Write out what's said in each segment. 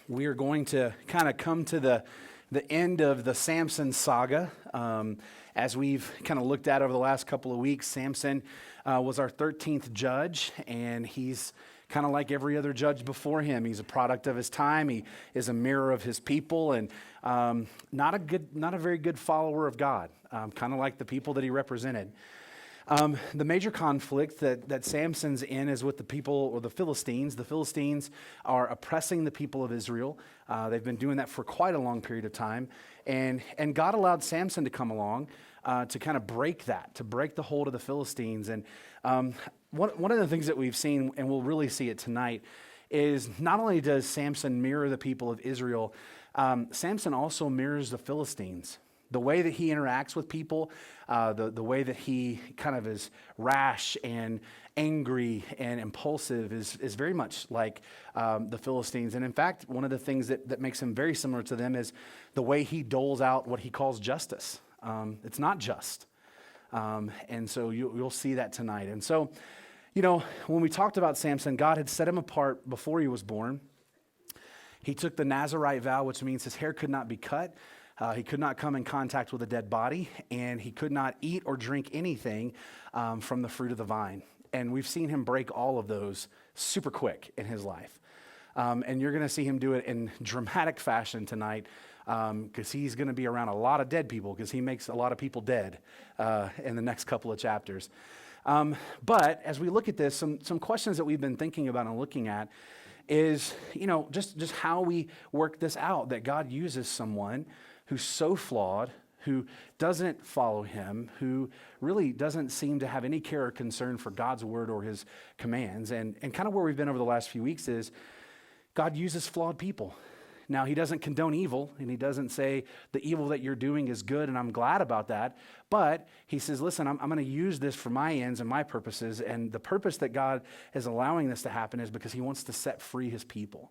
We are going to kind of come to the end of the Samson saga. As we've kind of looked at over the last couple of weeks, Samson was our 13th judge, and he's kind of like every other judge before him. He's a product of his time. He is a mirror of his people, and not a very good follower of God, kind of like the people that he represented. The major conflict that Samson's in is with the people, or the Philistines. The Philistines are oppressing the people of Israel. They've been doing that for quite a long period of time. And God allowed Samson to come along to kind of break that, to break the hold of the Philistines. And one of the things that we've seen, and we'll really see it tonight, is not only does Samson mirror the people of Israel, Samson also mirrors the Philistines. The way that he interacts with people, the way that he kind of is rash and angry and impulsive is very much like the Philistines. And in fact, one of the things that makes him very similar to them is the way he doles out what he calls justice. It's not just. And so you'll see that tonight. And so, you know, when we talked about Samson, God had set him apart before he was born. He took the Nazirite vow, which means his hair could not be cut. He could not come in contact with a dead body, and he could not eat or drink anything from the fruit of the vine. And we've seen him break all of those super quick in his life. And you're going to see him do it in dramatic fashion tonight, because he's going to be around a lot of dead people, because he makes a lot of people dead in the next couple of chapters. But as we look at this, some questions that we've been thinking about and looking at is, you know, just how we work this out, that God uses someone who's so flawed, who doesn't follow him, who really doesn't seem to have any care or concern for God's word or his commands. And kind of where we've been over the last few weeks is God uses flawed people. Now, he doesn't condone evil, and he doesn't say the evil that you're doing is good, and I'm glad about that. But he says, listen, I'm going to use this for my ends and my purposes. And the purpose that God is allowing this to happen is because he wants to set free his people.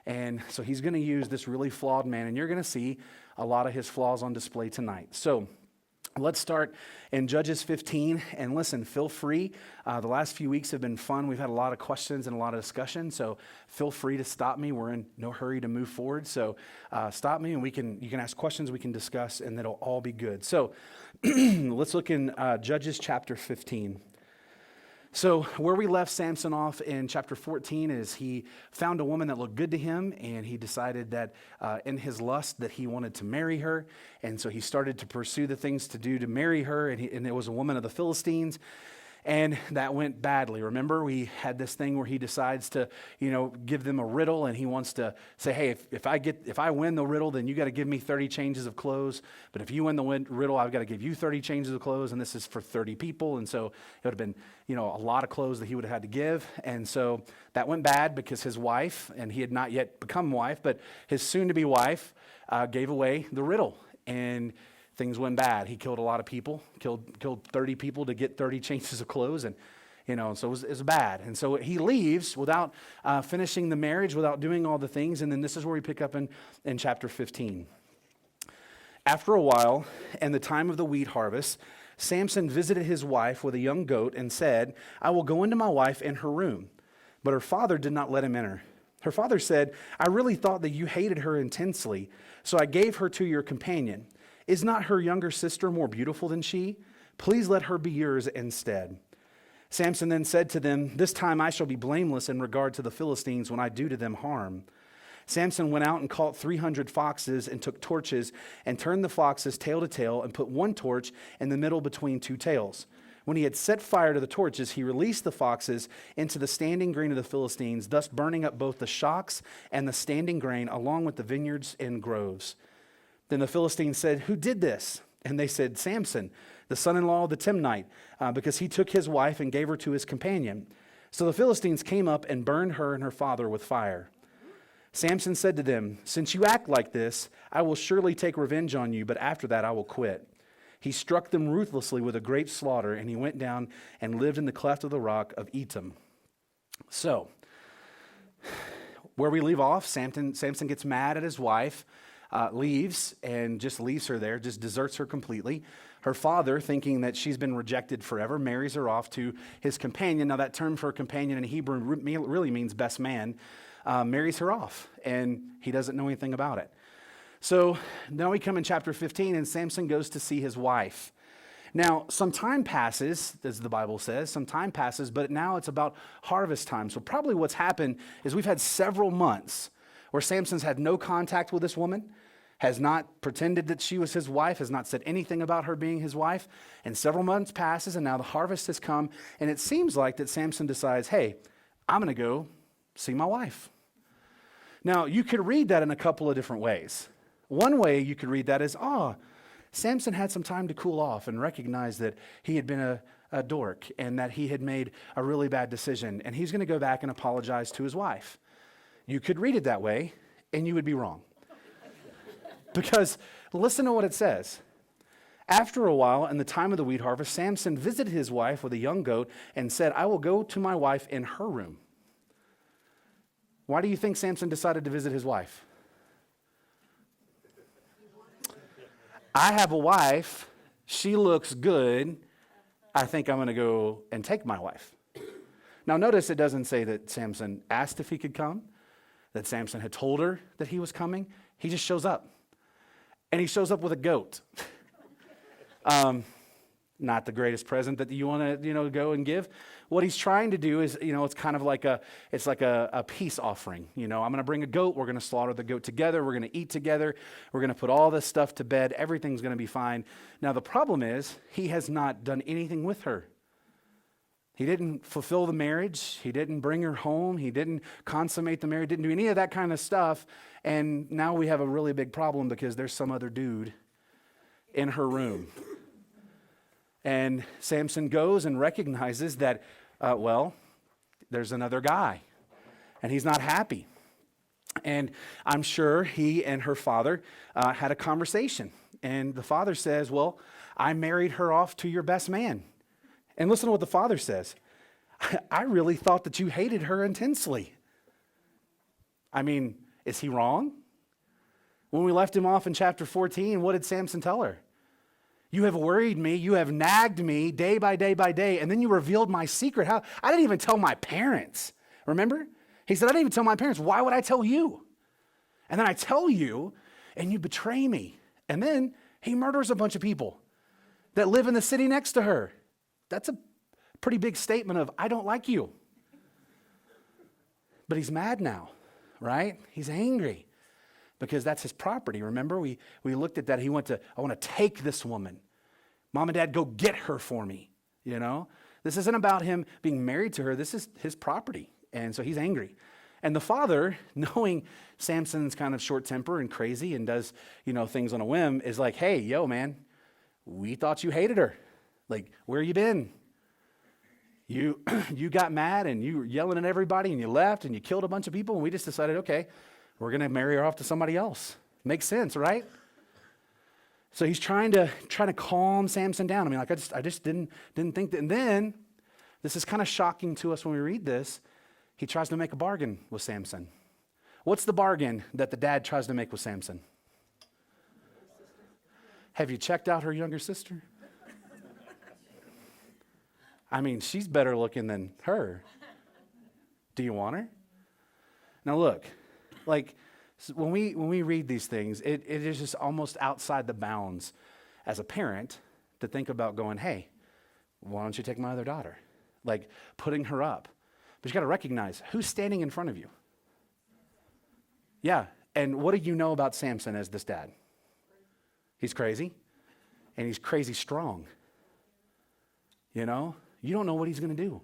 And so he's going to use this really flawed man, and you're going to see a lot of his flaws on display tonight. So let's start in Judges 15, and listen, feel free. The last few weeks have been fun. We've had a lot of questions and a lot of discussion, so feel free to stop me. We're in no hurry to move forward, so stop me, and you can ask questions, we can discuss, and it'll all be good. So let's look in Judges chapter 15. So where we left Samson off in chapter 14 is he found a woman that looked good to him, and he decided that in his lust that he wanted to marry her. And so he started to pursue the things to do to marry her, and it was a woman of the Philistines. And that went badly. Remember, we had this thing where he decides to, you know, give them a riddle, and he wants to say, hey, if I win the riddle, then you got to give me 30 changes of clothes. But if you win the riddle, I've got to give you 30 changes of clothes, and this is for 30 people. And so it would have been, you know, a lot of clothes that he would have had to give. And so that went bad because his wife, and he had not yet become wife, but his soon-to-be wife gave away the riddle. And things went bad. He killed a lot of people, killed 30 people to get 30 changes of clothes, and you know, so it was bad. And so he leaves without finishing the marriage, without doing all the things, and then this is where we pick up in chapter 15. After a while, in the time of the wheat harvest, Samson visited his wife with a young goat and said, I will go into my wife in her room. But her father did not let him enter. Her father said, I really thought that you hated her intensely, so I gave her to your companion. Is not her younger sister more beautiful than she? Please let her be yours instead. Samson then said to them, this time I shall be blameless in regard to the Philistines when I do to them harm. Samson went out and caught 300 foxes and took torches and turned the foxes tail to tail and put one torch in the middle between two tails. When he had set fire to the torches, he released the foxes into the standing grain of the Philistines, thus burning up both the shocks and the standing grain along with the vineyards and groves. Then the Philistines said, who did this? And they said, Samson, the son-in-law of the Timnite, because he took his wife and gave her to his companion. So the Philistines came up and burned her and her father with fire. Samson said to them, since you act like this, I will surely take revenge on you, but after that I will quit. He struck them ruthlessly with a great slaughter, and he went down and lived in the cleft of the rock of Etam. So, where we leave off, Samson gets mad at his wife, leaves and just leaves her there, just deserts her completely. Her father, thinking that she's been rejected forever, marries her off to his companion. Now that term for companion in Hebrew really means best man. marries her off, and he doesn't know anything about it. So now we come in chapter 15, and Samson goes to see his wife. Now, some time passes, as the Bible says, some time passes, but now it's about harvest time. So probably what's happened is we've had several months where Samson's had no contact with this woman, has not pretended that she was his wife, has not said anything about her being his wife, and several months passes, and now the harvest has come, and it seems like that Samson decides, hey, I'm going to go see my wife. Now, you could read that in a couple of different ways. One way you could read that is, Samson had some time to cool off and recognize that he had been a dork and that he had made a really bad decision, and he's going to go back and apologize to his wife. You could read it that way, and you would be wrong. Because listen to what it says. After a while, in the time of the wheat harvest, Samson visited his wife with a young goat and said, I will go to my wife in her room. Why do you think Samson decided to visit his wife? I have a wife. She looks good. I think I'm going to go and take my wife. Now, notice it doesn't say that Samson asked if he could come, that Samson had told her that he was coming. He just shows up. And he shows up with a goat. Not the greatest present that you want to, go and give. What he's trying to do is, it's kind of like a peace offering. I'm going to bring a goat. We're going to slaughter the goat together. We're going to eat together. We're going to put all this stuff to bed. Everything's going to be fine. Now, the problem is he has not done anything with her. He didn't fulfill the marriage. He didn't bring her home. He didn't consummate the marriage. Didn't do any of that kind of stuff. And now we have a really big problem because there's some other dude in her room. And Samson goes and recognizes that, there's another guy, and he's not happy. And I'm sure he and her father had a conversation. And the father says, well, I married her off to your best man. And listen to what the father says. I really thought that you hated her intensely. I mean, is he wrong? When we left him off in chapter 14, what did Samson tell her? You have worried me, you have nagged me day by day by day, and then you revealed my secret. How? I didn't even tell my parents. Remember? He said, I didn't even tell my parents. Why would I tell you? And then I tell you, and you betray me. And then he murders a bunch of people that live in the city next to her. That's a pretty big statement of, I don't like you. But he's mad now, right? He's angry. Because that's his property. Remember, we looked at that. He went to, I want to take this woman. Mom and Dad, go get her for me. This isn't about him being married to her. This is his property. And so he's angry. And the father, knowing Samson's kind of short temper and crazy and does, things on a whim, is like, hey, yo, man, we thought you hated her. Like, where you been? You got mad and you were yelling at everybody and you left and you killed a bunch of people and we just decided, okay, we're going to marry her off to somebody else. Makes sense, right? So he's trying to calm Samson down. I mean, I just didn't think that. And then, this is kind of shocking to us when we read this, he tries to make a bargain with Samson. What's the bargain that the dad tries to make with Samson? Have you checked out her younger sister? I mean, she's better looking than her. Do you want her? Now look, when we read these things, it is just almost outside the bounds as a parent to think about going, hey, why don't you take my other daughter? Like putting her up. But you got to recognize who's standing in front of you. Yeah, and what do you know about Samson as this dad? He's crazy, and he's crazy strong. You don't know what he's going to do.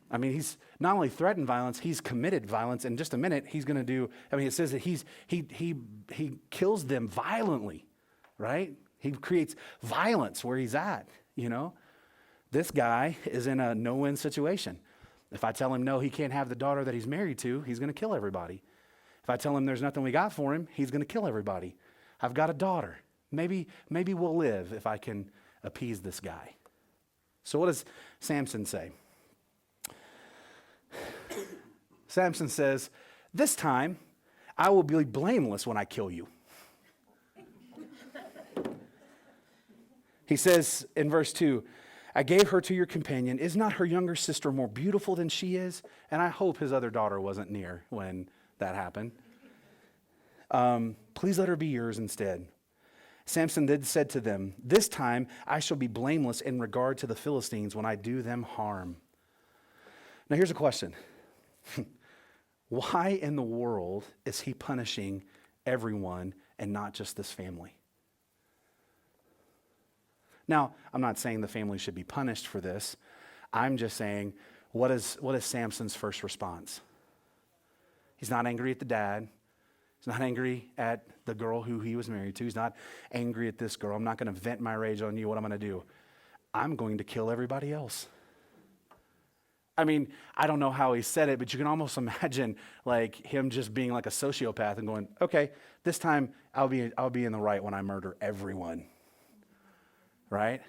I mean, he's not only threatened violence, he's committed violence. In just a minute, he's going to do, it says that he kills them violently, right? He creates violence where he's at, This guy is in a no-win situation. If I tell him no, he can't have the daughter that he's married to, he's going to kill everybody. If I tell him there's nothing we got for him, he's going to kill everybody. I've got a daughter. Maybe we'll live if I can appease this guy. So what does Samson say? Samson says, this time I will be blameless when I kill you. He says in verse 2, I gave her to your companion. Is not her younger sister more beautiful than she is? And I hope his other daughter wasn't near when that happened. Please let her be yours instead. Samson then said to them, this time I shall be blameless in regard to the Philistines when I do them harm. Now here's a question. Why in the world is he punishing everyone and not just this family? Now, I'm not saying the family should be punished for this. I'm just saying, what is Samson's first response? He's not angry at the dad. He's not angry at the girl who he was married to. He's not angry at this girl. I'm not going to vent my rage on you. What I'm going to do? I'm going to kill everybody else. I mean, I don't know how he said it, but you can almost imagine like him just being like a sociopath and going, okay, this time I'll be in the right when I murder everyone. Right?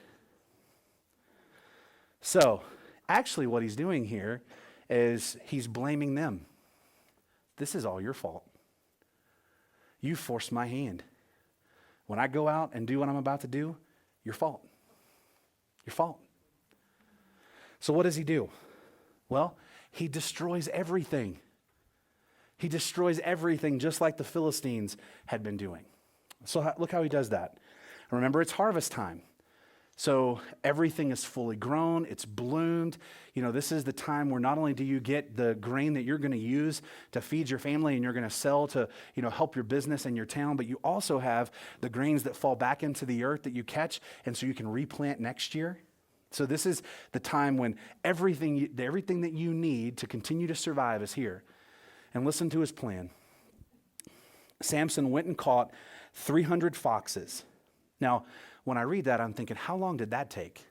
So, actually what he's doing here is he's blaming them. This is all your fault. You forced my hand. When I go out and do what I'm about to do, your fault. Your fault. So what does he do? Well, he destroys everything. He destroys everything just like the Philistines had been doing. So look how he does that. Remember, it's harvest time. So everything is fully grown, it's bloomed. You know, this is the time where not only do you get the grain that you're going to use to feed your family and you're going to sell to, help your business and your town, but you also have the grains that fall back into the earth that you catch, and so you can replant next year. So this is the time when everything that you need to continue to survive is here. And listen to his plan. Samson went and caught 300 foxes. Now, when I read that, I'm thinking, how long did that take?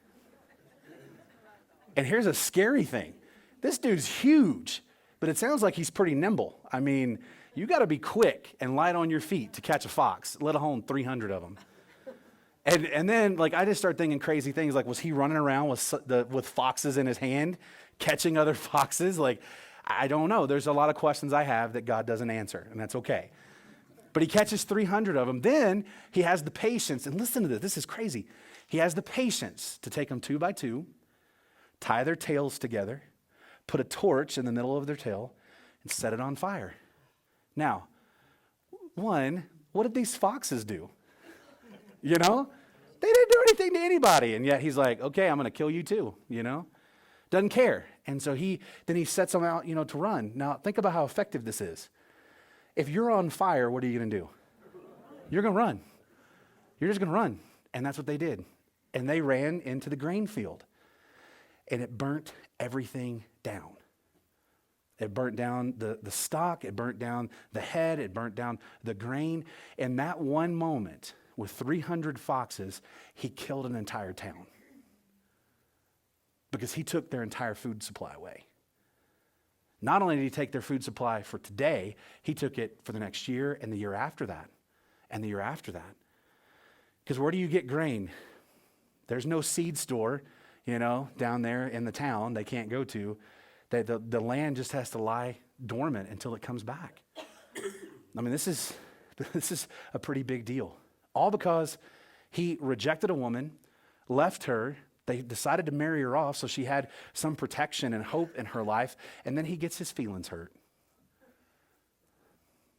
And here's a scary thing. This dude's huge, but it sounds like he's pretty nimble. I mean, you got to be quick and light on your feet to catch a fox, let alone 300 of them. And then, I just start thinking crazy things, like, was he running around with foxes in his hand, catching other foxes? I don't know. There's a lot of questions I have that God doesn't answer, and that's okay. But he catches 300 of them. Then he has the patience, and listen to this. This is crazy. He has the patience to take them 2 by 2, tie their tails together, put a torch in the middle of their tail, and set it on fire. Now, what did these foxes do? They didn't do anything to anybody, and yet he's like, okay, I'm going to kill you too, Doesn't care. And so he sets them out, to run. Now, think about how effective this is. If you're on fire, what are you going to do? You're going to run. You're just going to run. And that's what they did. And they ran into the grain field. And it burnt everything down. It burnt down the stalk. It burnt down the head. It burnt down the grain. In that one moment, with 300 foxes, he killed an entire town. Because he took their entire food supply away. Not only did he take their food supply for today, he took it for the next year and the year after that, and the year after that. Because where do you get grain? There's no seed store, down there in the town they can't go to. The land just has to lie dormant until it comes back. I mean, this is a pretty big deal. All because he rejected a woman, left her. They decided to marry her off so she had some protection and hope in her life, and then he gets his feelings hurt.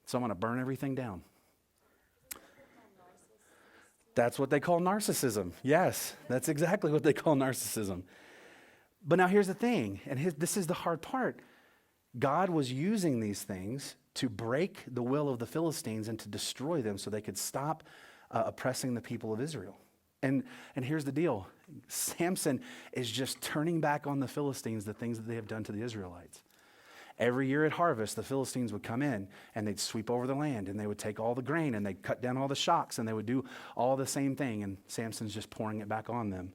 So I'm going to burn everything down. That's what they call narcissism. Yes, that's exactly what they call narcissism. But now here's the thing, and this is the hard part. God was using these things to break the will of the Philistines and to destroy them so they could stop oppressing the people of Israel. And here's the deal. Samson is just turning back on the Philistines the things that they have done to the Israelites. Every year at harvest, the Philistines would come in and they'd sweep over the land and they would take all the grain and they'd cut down all the shocks and they would do all the same thing, and Samson's just pouring it back on them.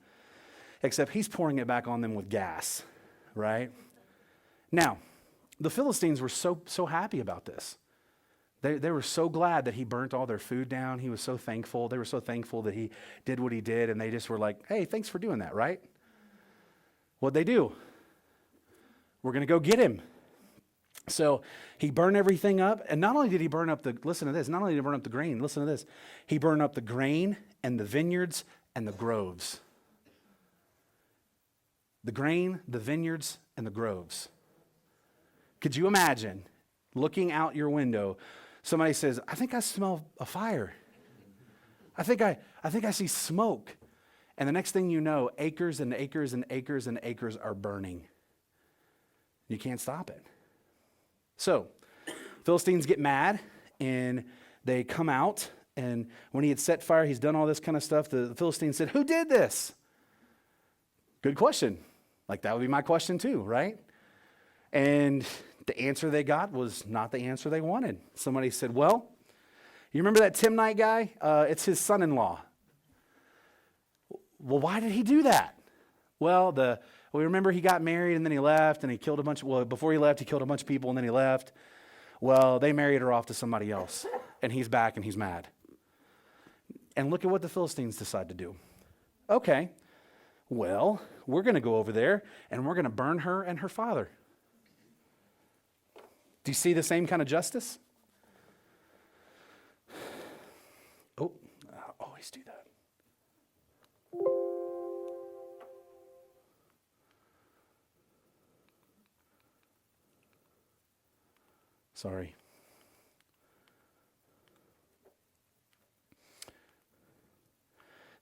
Except he's pouring it back on them with gas, right? Now, the Philistines were so happy about this. They were so glad that he burnt all their food down. He was so thankful. They were so thankful that he did what he did, and they just were like, hey, thanks for doing that, right? What'd they do? We're going to go get him. So he burned everything up, and not only did he burn up listen to this, not only did he burn up the grain, listen to this, he burned up the grain and the vineyards and the groves. the grain, the vineyards, and the groves. Could you imagine looking out your window, somebody says, I think I smell a fire. I think I see smoke. And the next thing you know, acres and acres and acres and acres are burning. You can't stop it. So, Philistines get mad and they come out, and when he had set fire, he's done all this kind of stuff. The Philistines said, who did this? Good question. Like, that would be my question too, right? And the answer they got was not the answer they wanted. Somebody said, well, you remember that Timnite guy? It's his son-in-law. Well, why did he do that? Well, we remember he got married and then he left and he killed before he left, he killed a bunch of people and then he left. Well, they married her off to somebody else and he's back and he's mad. And look at what the Philistines decide to do. Okay, well, we're going to go over there and we're going to burn her and her father. Do you see the same kind of justice? Oh, I always do that. Sorry.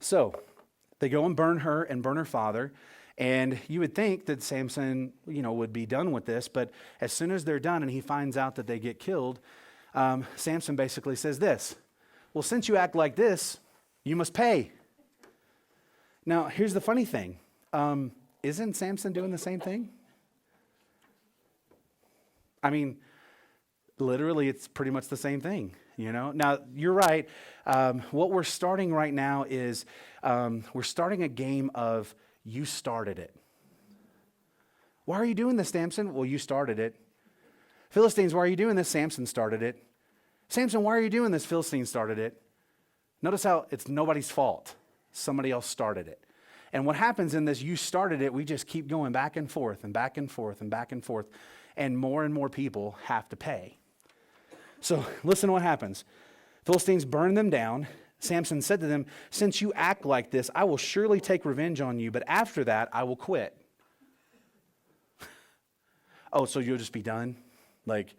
So, they go and burn her and burn her father. And you would think that Samson, would be done with this. But as soon as they're done and he finds out that they get killed, Samson basically says this. Well, since you act like this, you must pay. Now, here's the funny thing. Isn't Samson doing the same thing? I mean, literally, it's pretty much the same thing, Now, you're right. What we're starting right now is we're starting a game of you started it. Why are you doing this, Samson? Well, you started it. Philistines, why are you doing this? Samson started it. Samson, why are you doing this? Philistine started it. Notice how it's nobody's fault. Somebody else started it. And what happens in this, you started it, we just keep going back and forth and back and forth and back and forth. And more people have to pay. So listen to what happens. Philistines burned them down. Samson said to them, since you act like this, I will surely take revenge on you, but after that, I will quit. Oh, so you'll just be done? Like,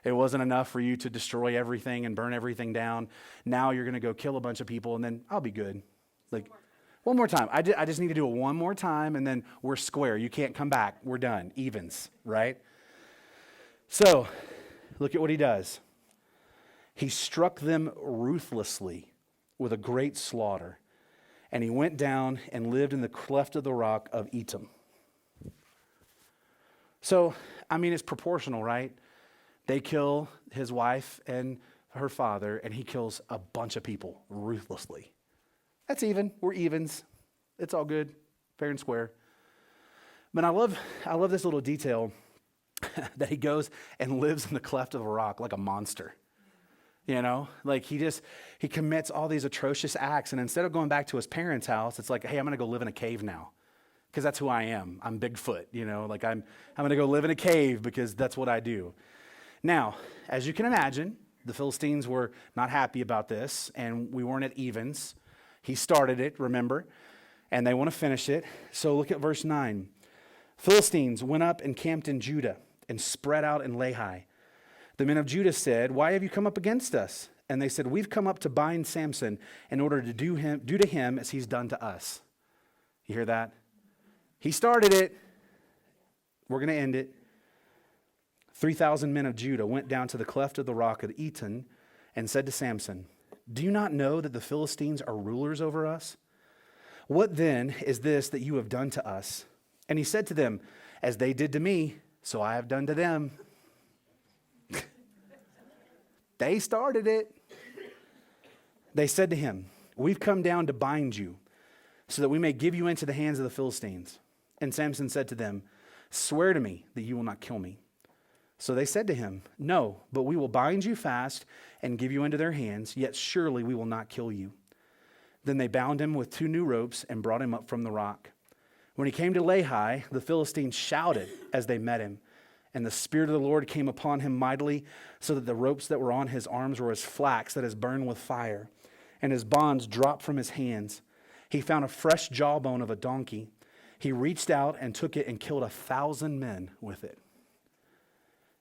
it wasn't enough for you to destroy everything and burn everything down. Now you're going to go kill a bunch of people, and then I'll be good. Like, one more time. I just need to do it one more time, and then we're square. You can't come back. We're done. Evens, right? So, look at what he does. He struck them ruthlessly with a great slaughter, and he went down and lived in the cleft of the rock of Etam. So, it's proportional, right? They kill his wife and her father, and he kills a bunch of people ruthlessly. That's even. We're evens. It's all good, fair and square. But I love this little detail that he goes and lives in the cleft of a rock like a monster. Like he commits all these atrocious acts, and instead of going back to his parents' house, it's like, hey, I'm going to go live in a cave now because that's who I am. I'm Bigfoot, like I'm going to go live in a cave because that's what I do. Now, as you can imagine, the Philistines were not happy about this, and we weren't at evens. He started it, remember, and they want to finish it. So look at verse 9. Philistines went up and camped in Judah and spread out in Lehi. The men of Judah said, why have you come up against us? And they said, we've come up to bind Samson in order to do to him as he's done to us. You hear that? He started it. We're going to end it. 3,000 men of Judah went down to the cleft of the rock of Etam and said to Samson, do you not know that the Philistines are rulers over us? What then is this that you have done to us? And he said to them, as they did to me, so I have done to them. They started it. They said to him, we've come down to bind you so that we may give you into the hands of the Philistines. And Samson said to them, swear to me that you will not kill me. So they said to him, no, but we will bind you fast and give you into their hands, yet surely we will not kill you. Then they bound him with 2 new ropes and brought him up from the rock. When he came to Lehi, the Philistines shouted as they met him. And the Spirit of the Lord came upon him mightily, so that the ropes that were on his arms were as flax that is burned with fire, and his bonds dropped from his hands. He found a fresh jawbone of a donkey. He reached out and took it and killed 1,000 men with it.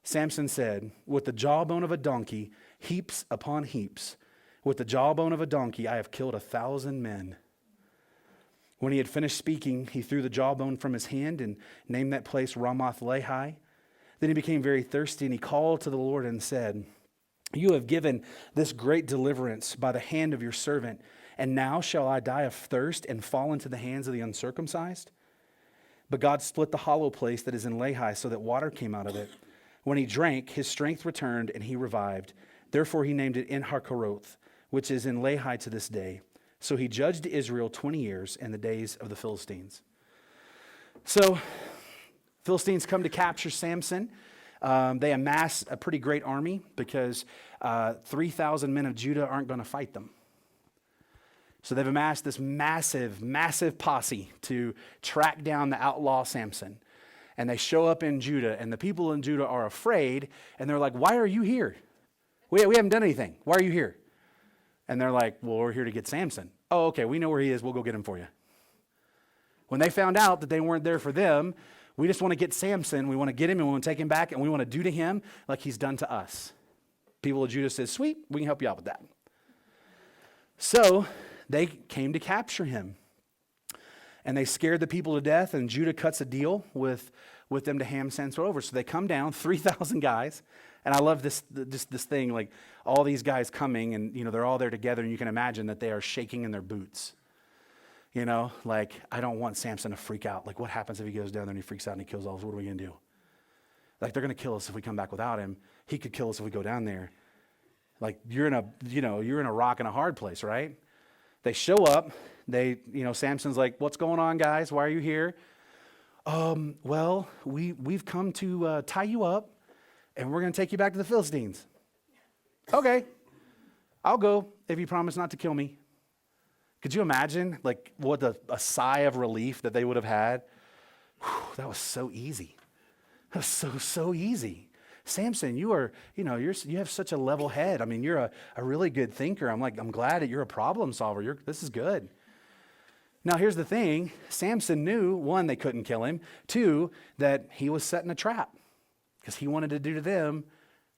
Samson said, with the jawbone of a donkey, heaps upon heaps. With the jawbone of a donkey, I have killed 1,000 men. When he had finished speaking, he threw the jawbone from his hand and named that place Ramoth-Lehi. Then he became very thirsty, and he called to the Lord and said, you have given this great deliverance by the hand of your servant, and now shall I die of thirst and fall into the hands of the uncircumcised? But God split the hollow place that is in Lehi so that water came out of it. When he drank, his strength returned, and he revived. Therefore he named it En-Hakkoroth, which is in Lehi to this day. So he judged Israel 20 years in the days of the Philistines. So Philistines come to capture Samson. They amass a pretty great army because 3,000 men of Judah aren't going to fight them. So they've amassed this massive, massive posse to track down the outlaw Samson. And they show up in Judah, and the people in Judah are afraid, and they're like, why are you here? We haven't done anything. Why are you here? And they're like, well, we're here to get Samson. Oh, okay, we know where he is. We'll go get him for you. When they found out that they weren't there for them, we just want to get Samson. We want to get him, and we want to take him back, and we want to do to him like he's done to us. People of Judah says, sweet, we can help you out with that. So they came to capture him. And they scared the people to death, and Judah cuts a deal with them to hand Samson over. So they come down, 3,000 guys. And I love this thing, like all these guys coming, and they're all there together, and you can imagine that they are shaking in their boots. Like, I don't want Samson to freak out. Like, what happens if he goes down there and he freaks out and he kills all of us? What are we going to do? Like, they're going to kill us if we come back without him. He could kill us if we go down there. Like, you're in a rock and a hard place, right? They show up. Samson's like, what's going on, guys? Why are you here? Well, we've come to tie you up, and we're going to take you back to the Philistines. Okay, I'll go if you promise not to kill me. Could you imagine, like, what a sigh of relief that they would have had? Whew, that was so easy. That was so easy. Samson, you have such a level head. I mean, you're a really good thinker. I'm glad that you're a problem solver. This is good. Now, here's the thing. Samson knew, one, they couldn't kill him. Two, that he was setting a trap because he wanted to do to them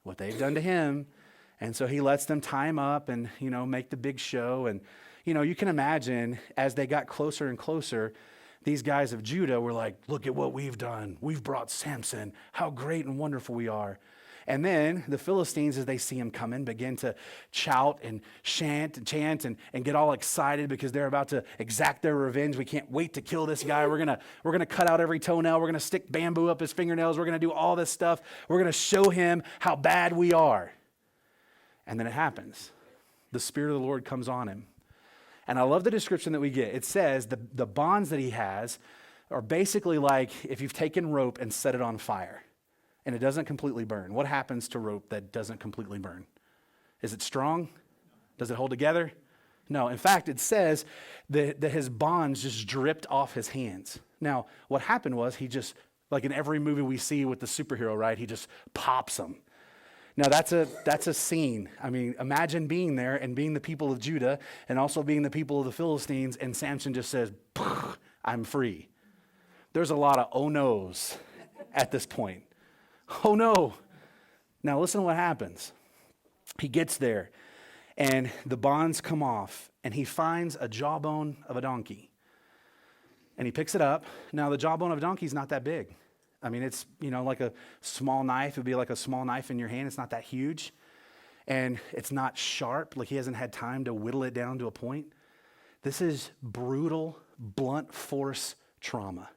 what they've done to him. And so he lets them tie him up and, make the big show. And, you can imagine as they got closer and closer, these guys of Judah were like, look at what we've done. We've brought Samson. How great and wonderful we are. And then the Philistines, as they see him coming, begin to shout and chant and get all excited because they're about to exact their revenge. We can't wait to kill this guy. We're gonna cut out every toenail. We're gonna stick bamboo up his fingernails. We're gonna do all this stuff. We're gonna show him how bad we are. And then it happens. The Spirit of the Lord comes on him. And I love the description that we get. It says the bonds that he has are basically like if you've taken rope and set it on fire and it doesn't completely burn. What happens to rope that doesn't completely burn? Is it strong? Does it hold together? No. In fact, it says that his bonds just dripped off his hands. Now, what happened was he just, like in every movie we see with the superhero, right? He just pops them. Now, that's a scene. I mean, imagine being there and being the people of Judah and also being the people of the Philistines, and Samson just says, I'm free. There's a lot of oh no's at this point. Oh no. Now, listen to what happens. He gets there, and the bonds come off, and he finds a jawbone of a donkey. And he picks it up. Now, the jawbone of a donkey is not that big. I mean, it's, like a small knife. It would be like a small knife in your hand. It's not that huge. And it's not sharp. Like he hasn't had time to whittle it down to a point. This is brutal, blunt force trauma.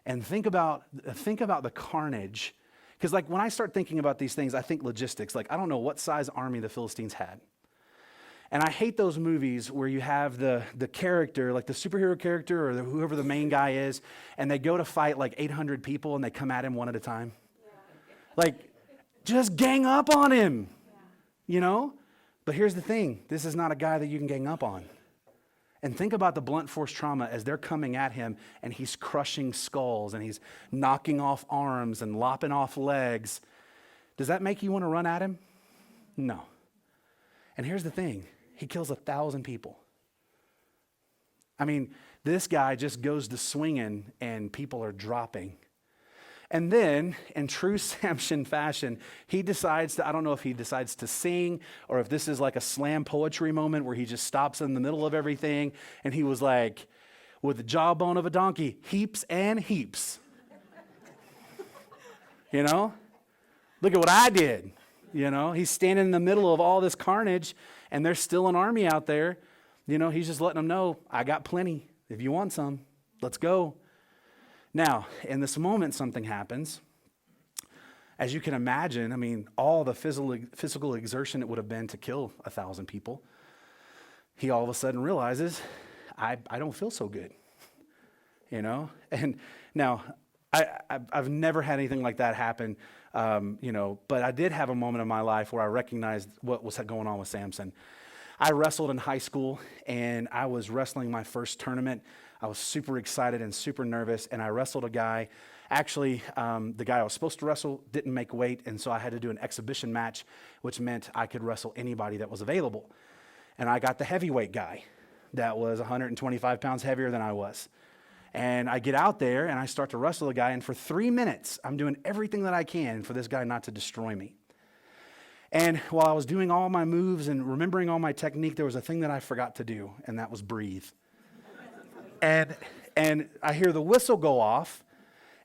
And think about the carnage. Because like when I start thinking about these things, I think logistics. Like I don't know what size army the Philistines had. And I hate those movies where you have the character, like the superhero character or whoever the main guy is, and they go to fight like 800 people and they come at him one at a time. Yeah. Like, just gang up on him, But here's the thing. This is not a guy that you can gang up on. And think about the blunt force trauma as they're coming at him and he's crushing skulls and he's knocking off arms and lopping off legs. Does that make you want to run at him? No. And here's the thing. He kills 1,000 people. I mean, this guy just goes to swinging and people are dropping. And then, in true Samson fashion, he decides to, I don't know if he decides to sing or if this is like a slam poetry moment where he just stops in the middle of everything. And he was like, with the jawbone of a donkey, heaps and heaps. You know? Look at what I did. You know, he's standing in the middle of all this carnage and there's still an army out there. You know, he's just letting them know, I got plenty. If you want some, let's go. Now, in this moment, something happens. As you can imagine, I mean, all the physical exertion it would have been to kill 1,000 people, he all of a sudden realizes, I don't feel so good, you know? And now, I've never had anything like that happen, you know, but I did have a moment in my life where I recognized what was going on with Samson. I wrestled in high school, and I was wrestling my first tournament. I was super excited and super nervous, and I wrestled a guy. Actually, the guy I was supposed to wrestle didn't make weight, and so I had to do an exhibition match, which meant I could wrestle anybody that was available. And I got the heavyweight guy that was 125 pounds heavier than I was. And I get out there, and I start to wrestle the guy, and for 3 minutes, I'm doing everything that I can for this guy not to destroy me. And while I was doing all my moves and remembering all my technique, there was a thing that I forgot to do, and that was breathe. And I hear the whistle go off,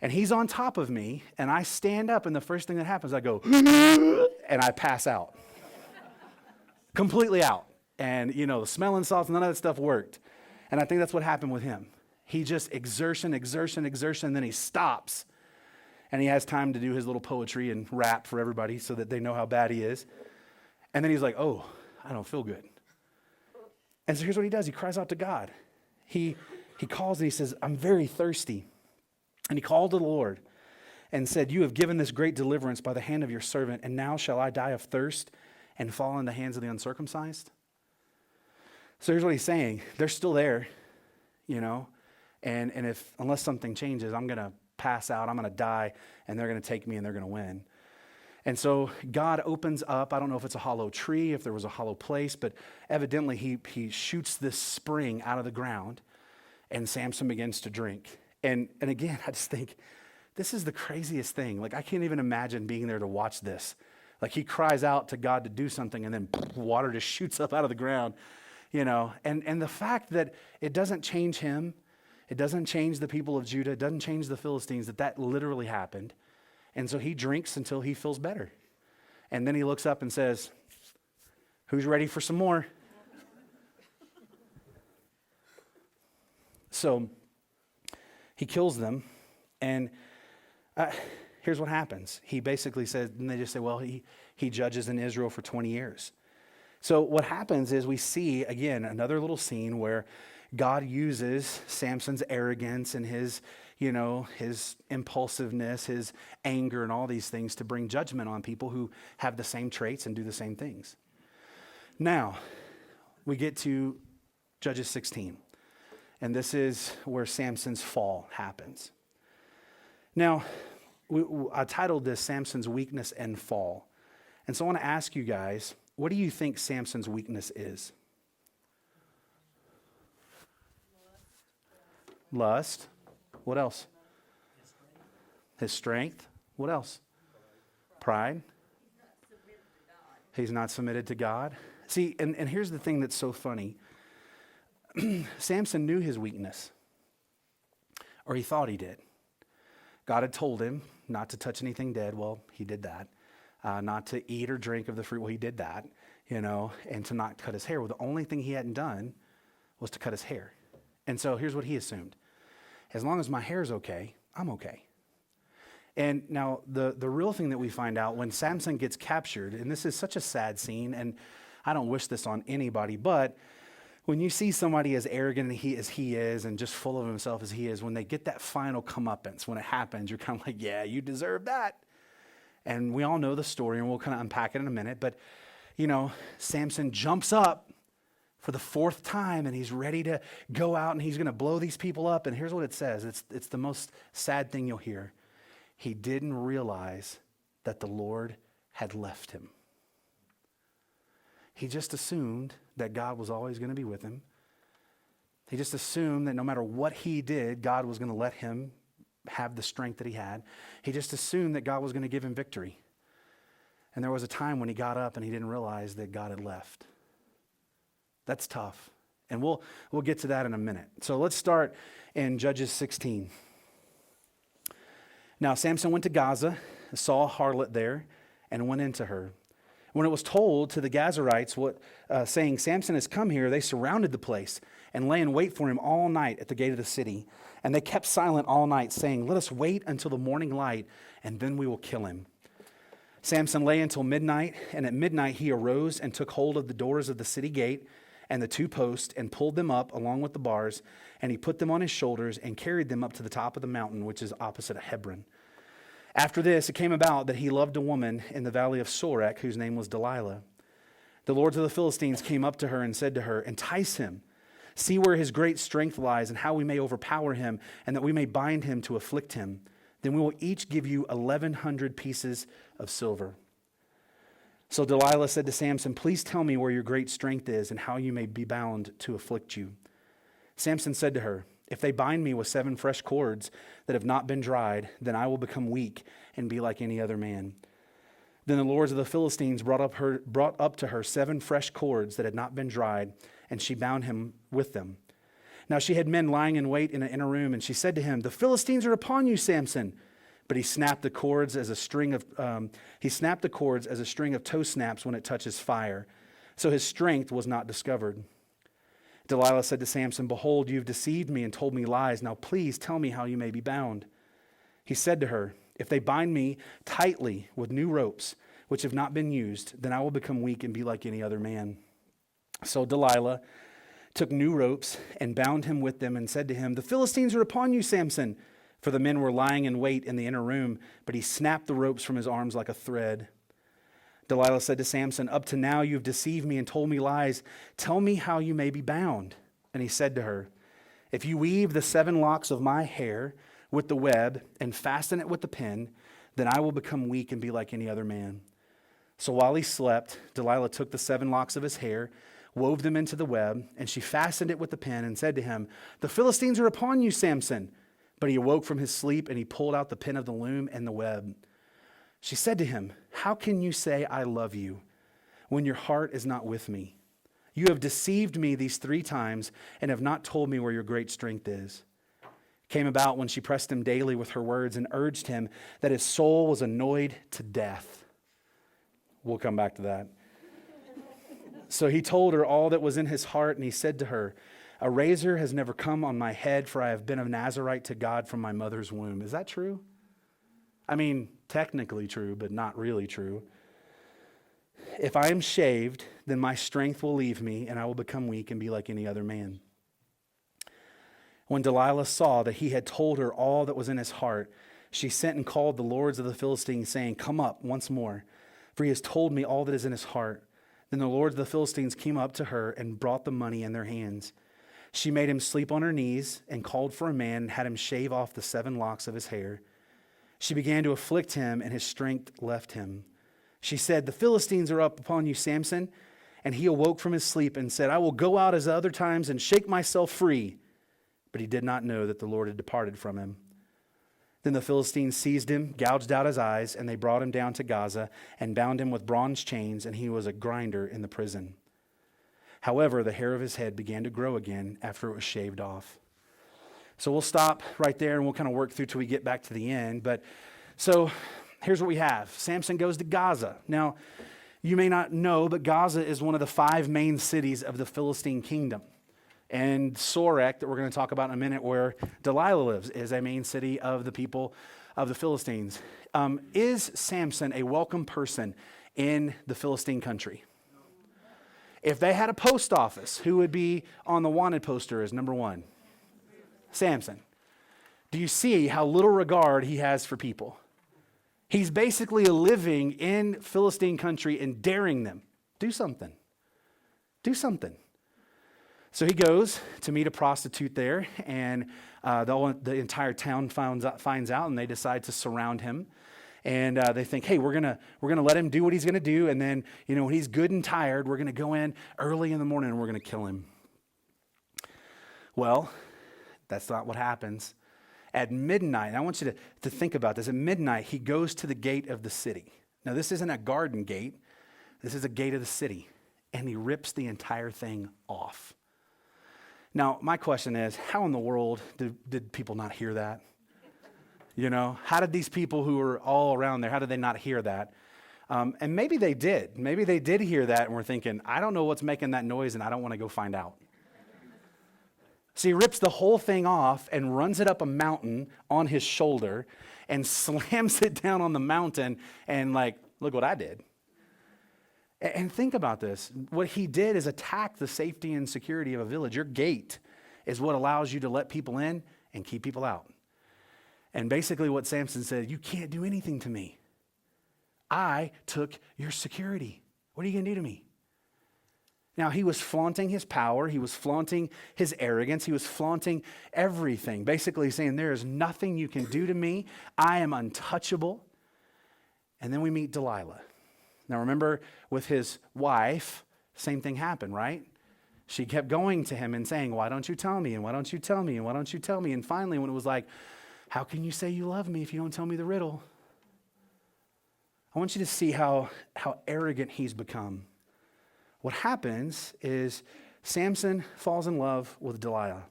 and he's on top of me, and I stand up, and the first thing that happens, I go, and I pass out. Completely out. And, you know, the smelling salts, none of that stuff worked. And I think that's what happened with him. He just exertion, and then he stops. And he has time to do his little poetry and rap for everybody so that they know how bad he is. And then he's like, oh, I don't feel good. And so here's what he does. He cries out to God. He calls and he says, I'm very thirsty. And he called to the Lord and said, you have given this great deliverance by the hand of your servant, and now shall I die of thirst and fall in the hands of the uncircumcised? So here's what he's saying. They're still there, you know, and unless something changes, I'm going to pass out, I'm going to die, and they're going to take me and they're going to win. And so God opens up, I don't know if it's a hollow tree, if there was a hollow place, but evidently he shoots this spring out of the ground, and Samson begins to drink. And again, I just think, this is the craziest thing. Like, I can't even imagine being there to watch this. Like, he cries out to God to do something, and then water just shoots up out of the ground, you know. And the fact that it doesn't change him, it doesn't change the people of Judah, it doesn't change the Philistines, that literally happened. And so he drinks until he feels better. And then he looks up and says, who's ready for some more? So he kills them, and here's what happens. He basically says, and they just say, well, he judges in Israel for 20 years. So what happens is we see, again, another little scene where God uses Samson's arrogance and his impulsiveness, his anger, and all these things to bring judgment on people who have the same traits and do the same things. Now, we get to Judges 16, and this is where Samson's fall happens. Now, I titled this Samson's Weakness and Fall. And so I want to ask you guys, what do you think Samson's weakness is? Lust. What else? His strength. What else? Pride. He's not submitted to God. See, and here's the thing that's so funny. Samson knew his weakness, or he thought he did. God had told him not to touch anything dead. Well, he did that. Not to eat or drink of the fruit. Well, he did that, you know, and to not cut his hair. Well, the only thing he hadn't done was to cut his hair. And so here's what he assumed. As long as my hair's okay, I'm okay. And now the real thing that we find out when Samson gets captured, and this is such a sad scene, and I don't wish this on anybody, but when you see somebody as arrogant as he is and just full of himself as he is, when they get that final comeuppance, when it happens, you're kind of like, yeah, you deserve that. And we all know the story, and we'll kind of unpack it in a minute, but, you know, Samson jumps up for the fourth time, and he's ready to go out, and he's going to blow these people up. And here's what it says. It's the most sad thing you'll hear. He didn't realize that the Lord had left him. He just assumed that God was always going to be with him. He just assumed that no matter what he did, God was going to let him have the strength that he had. He just assumed that God was going to give him victory. And there was a time when he got up and he didn't realize that God had left. That's tough. And we'll get to that in a minute. So let's start in Judges 16. Now Samson went to Gaza, saw a harlot there, and went into her. When it was told to the Gazarites saying, Samson has come here, they surrounded the place and lay in wait for him all night at the gate of the city. And they kept silent all night, saying, let us wait until the morning light, and then we will kill him. Samson lay until midnight, and at midnight he arose and took hold of the doors of the city gate and the two posts and pulled them up along with the bars, and he put them on his shoulders and carried them up to the top of the mountain, which is opposite of Hebron. After this, it came about that he loved a woman in the valley of Sorek, whose name was Delilah. The lords of the Philistines came up to her and said to her, entice him. See where his great strength lies and how we may overpower him and that we may bind him to afflict him. Then we will each give you 1,100 pieces of silver. So Delilah said to Samson, please tell me where your great strength is and how you may be bound to afflict you. Samson said to her, if they bind me with 7 fresh cords that have not been dried, then I will become weak and be like any other man. Then the lords of the Philistines brought up to her 7 fresh cords that had not been dried, and she bound him with them. Now she had men lying in wait in an inner room, and she said to him, the Philistines are upon you, Samson. But he snapped the cords as a string of toe snaps when it touches fire. So his strength was not discovered. Delilah said to Samson, behold, you've deceived me and told me lies. Now please tell me how you may be bound. He said to her, if they bind me tightly with new ropes, which have not been used, then I will become weak and be like any other man. So Delilah took new ropes and bound him with them and said to him, the Philistines are upon you, Samson. For the men were lying in wait in the inner room, but he snapped the ropes from his arms like a thread. Delilah said to Samson, up to now you have deceived me and told me lies. Tell me how you may be bound. And he said to her, if you weave the 7 locks of my hair with the web and fasten it with the pin, then I will become weak and be like any other man. So while he slept, Delilah took the 7 locks of his hair, wove them into the web, and she fastened it with the pin and said to him, the Philistines are upon you, Samson. But he awoke from his sleep and he pulled out the pin of the loom and the web. She said to him, how can you say I love you when your heart is not with me? You have deceived me these 3 times and have not told me where your great strength is. It came about when she pressed him daily with her words and urged him that his soul was annoyed to death. We'll come back to that. So he told her all that was in his heart, and he said to her, a razor has never come on my head, for I have been a Nazirite to God from my mother's womb. Is that true? I mean, technically true, but not really true. If I am shaved, then my strength will leave me, and I will become weak and be like any other man. When Delilah saw that he had told her all that was in his heart, she sent and called the lords of the Philistines, saying, come up once more, for he has told me all that is in his heart. Then the lords of the Philistines came up to her and brought the money in their hands. She made him sleep on her knees and called for a man and had him shave off the 7 locks of his hair. She began to afflict him, and his strength left him. She said, the Philistines are up upon you, Samson. And he awoke from his sleep and said, I will go out as other times and shake myself free. But he did not know that the Lord had departed from him. Then the Philistines seized him, gouged out his eyes, and they brought him down to Gaza and bound him with bronze chains, and he was a grinder in the prison. However, the hair of his head began to grow again after it was shaved off. So we'll stop right there and we'll kind of work through till we get back to the end. But so here's what we have. Samson goes to Gaza. Now, you may not know, but Gaza is one of the 5 main cities of the Philistine kingdom. And Sorek, that we're going to talk about in a minute, where Delilah lives, is a main city of the people of the Philistines. Is Samson a welcome person in the Philistine country? If they had a post office, who would be on the wanted poster as number 1? Samson. Do you see how little regard he has for people? He's basically living in Philistine country and daring them. Do something. Do something. So he goes to meet a prostitute there, and the entire town finds out, and they decide to surround him. And they think, hey, we're gonna let him do what he's gonna do, and then when he's good and tired, we're gonna go in early in the morning and we're gonna kill him. Well, that's not what happens. At midnight, and I want you to think about this. At midnight, he goes to the gate of the city. Now, this isn't a garden gate. This is a gate of the city. And he rips the entire thing off. Now, my question is, how in the world did people not hear that? You know, how did these people who were all around there, how did they not hear that? And maybe they did. Maybe they did hear that and were thinking, I don't know what's making that noise and I don't want to go find out. So he rips the whole thing off and runs it up a mountain on his shoulder and slams it down on the mountain and like, look what I did. And think about this. What he did is attack the safety and security of a village. Your gate is what allows you to let people in and keep people out. And basically what Samson said, you can't do anything to me. I took your security. What are you going to do to me? Now, he was flaunting his power. He was flaunting his arrogance. He was flaunting everything, basically saying, there is nothing you can do to me. I am untouchable. And then we meet Delilah. Now, remember, with his wife, same thing happened, right? She kept going to him and saying, why don't you tell me? And why don't you tell me? And why don't you tell me? And finally, when it was like, how can you say you love me if you don't tell me the riddle? I want you to see how arrogant he's become. What happens is Samson falls in love with Delilah.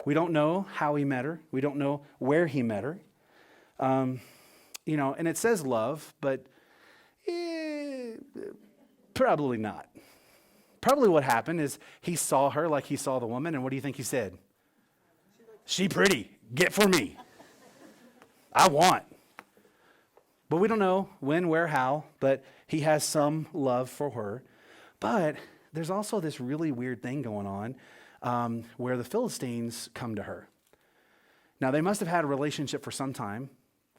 We don't know how he met her. We don't know where he met her. And it says love, but probably not. Probably what happened is he saw her like he saw the woman, and what do you think he said? She pretty. Get for me. I want. But we don't know when, where, how, but he has some love for her. But there's also this really weird thing going on where the Philistines come to her. Now, they must have had a relationship for some time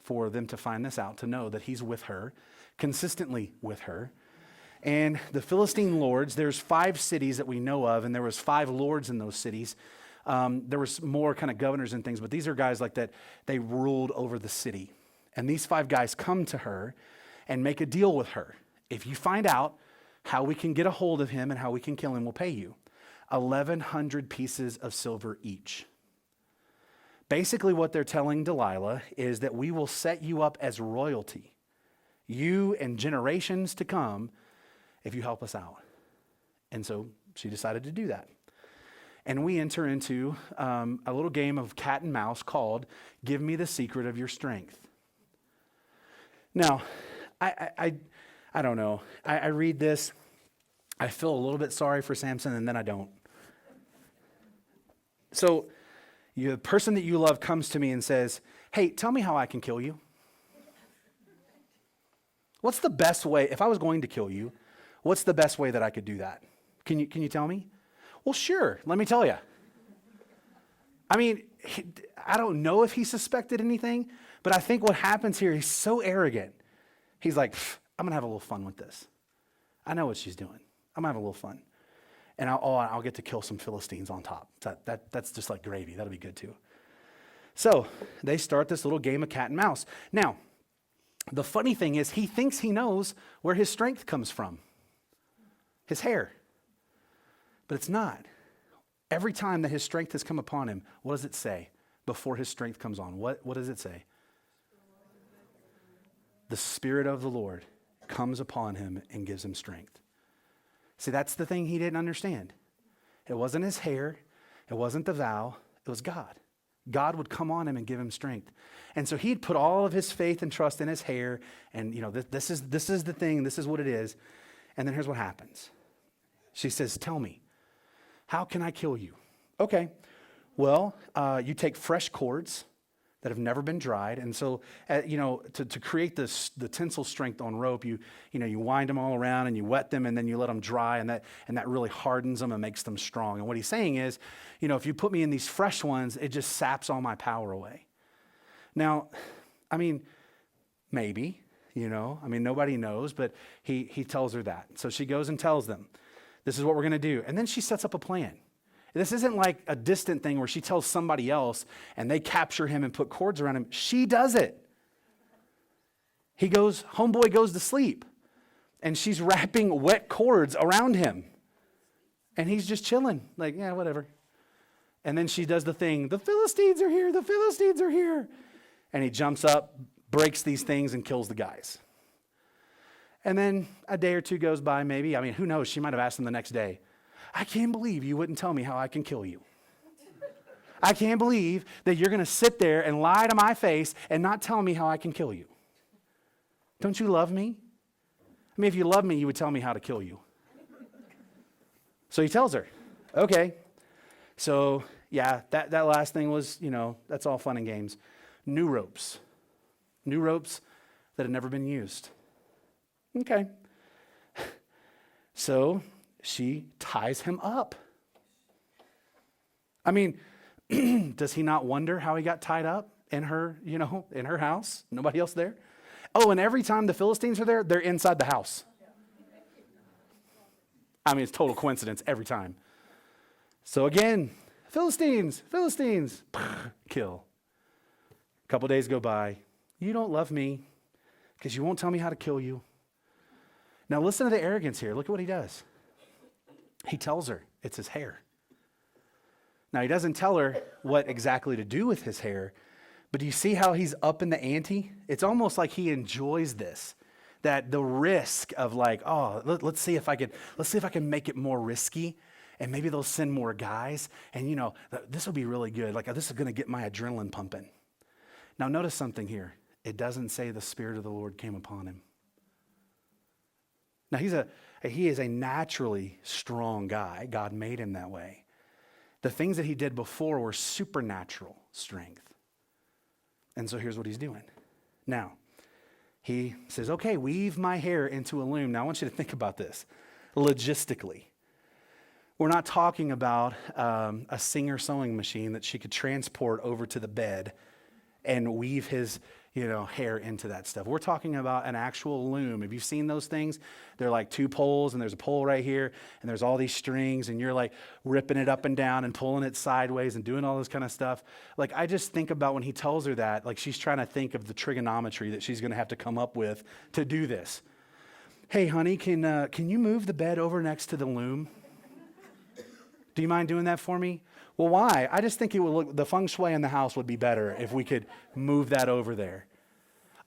for them to find this out, to know that he's with her, consistently with her. And the Philistine Lords, there's 5 cities that we know of, and there was 5 lords in those cities. There was more kind of governors and things, but these are guys like that, they ruled over the city. And these 5 guys come to her and make a deal with her. If you find out how we can get a hold of him and how we can kill him, we'll pay you 1,100 pieces of silver each. Basically what they're telling Delilah is that we will set you up as royalty, you and generations to come, if you help us out. And so she decided to do that. And we enter into a little game of cat and mouse called Give Me the Secret of Your Strength. Now, I don't know. I read this, I feel a little bit sorry for Samson, and then I don't. So the person that you love comes to me and says, hey, tell me how I can kill you. What's the best way, if I was going to kill you, what's the best way that I could do that? Can you tell me? Well, sure, let me tell you. I mean, I don't know if he suspected anything, but I think what happens here, he's so arrogant. He's like, I'm going to have a little fun with this. I know what she's doing. I'm going to have a little fun. And I'll get to kill some Philistines on top. That's just like gravy. That'll be good too. So they start this little game of cat and mouse. Now, the funny thing is he thinks he knows where his strength comes from. His hair. But it's not. Every time that his strength has come upon him, what does it say before his strength comes on? What does it say? The Spirit of the Lord comes upon him and gives him strength. See, that's the thing he didn't understand. It wasn't his hair. It wasn't the vow. It was God. God would come on him and give him strength. And so he'd put all of his faith and trust in his hair. And, this is the thing. This is what it is. And then here's what happens. She says, tell me, how can I kill you? Okay, well, you take fresh cords that have never been dried. And so, to create the tensile strength on rope, you wind them all around and you wet them and then you let them dry, and that really hardens them and makes them strong. And what he's saying is, if you put me in these fresh ones, it just saps all my power away. Now, I mean, maybe, nobody knows, but he tells her that. So she goes and tells them, this is what we're going to do. And then she sets up a plan. This isn't like a distant thing where she tells somebody else and they capture him and put cords around him. She does it. Homeboy goes to sleep, and she's wrapping wet cords around him. And he's just chilling, like, yeah, whatever. And then she does the thing, the Philistines are here, the Philistines are here. And he jumps up, breaks these things, and kills the guys. And then a day or two goes by, maybe. I mean, who knows? She might have asked him the next day, I can't believe you wouldn't tell me how I can kill you. I can't believe that you're going to sit there and lie to my face and not tell me how I can kill you. Don't you love me? I mean, if you love me, you would tell me how to kill you. So he tells her, okay. So, yeah, that last thing was, that's all fun and games. New ropes that had never been used. Okay. So she ties him up. I mean, does he not wonder how he got tied up in her, in her house? Nobody else there? Oh, and every time the Philistines are there, they're inside the house. I mean, it's total coincidence every time. So again, Philistines, kill. A couple days go by. You don't love me because you won't tell me how to kill you. Now listen to the arrogance here. Look at what he does. He tells her it's his hair. Now he doesn't tell her what exactly to do with his hair, but do you see how he's up in the ante? It's almost like he enjoys this. That the risk of like, let's see if I can make it more risky, and maybe they'll send more guys, and this will be really good. Like this is going to get my adrenaline pumping. Now notice something here. It doesn't say the Spirit of the Lord came upon him. Now he is a naturally strong guy. God made him that way. The things that he did before were supernatural strength. And so here's what he's doing. Now, he says, okay, weave my hair into a loom. Now, I want you to think about this logistically. We're not talking about a Singer sewing machine that she could transport over to the bed and weave his, hair into that stuff. We're talking about an actual loom. Have you seen those things? They're like two poles, and there's a pole right here, and there's all these strings, and you're like ripping it up and down and pulling it sideways and doing all this kind of stuff. Like, I just think about when he tells her that, like she's trying to think of the trigonometry that she's going to have to come up with to do this. Hey, honey, can you move the bed over next to the loom? Do you mind doing that for me? Well, why? I just think it would look, the feng shui in the house would be better if we could move that over there.